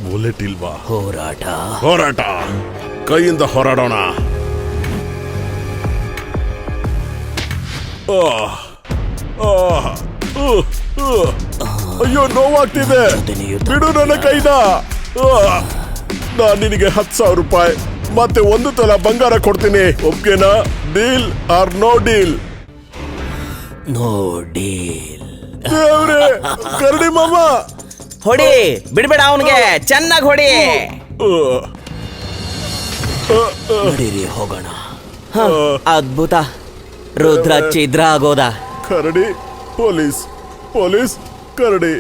Bullet ಇಲ್ವಾ? ಹೋರಾಟ ಹೋರಾಟ ಕೈಯಿಂದ ಹೋರಾಡೋಣ. ಅಯ್ಯೋ, ನೋವಾಗ್ತಿದೆ. ಬಿಡು ನನ್ನ ಕೈನ. ನಾನ್ ನಿನಗೆ 10,000 ರೂಪಾಯಿ ಮತ್ತೆ 1 ತೊಲ ಬಂಗಾರ ಕೊಡ್ತೀನಿ. ಒಪ್ಗೆನಾ? Deal or no deal? No deal. ದೇವ್ರೆ, ಕರಡಿ ಮಾಮ, ಹೊಡಿ, ಬಿಡ್ಬೇಡ ಅವನಿಗೆ, ಚೆನ್ನಾಗಿ ಹೊಡಿ. ನಡೀರಿ ಹೋಗೋಣ. ಅದ್ಭುತ, ರುದ್ರ ಛಿದ್ರ ಆಗೋದ. ಕರಡಿ ಪೊಲೀಸ್, ಪೊಲೀಸ್ ಕರಡಿ.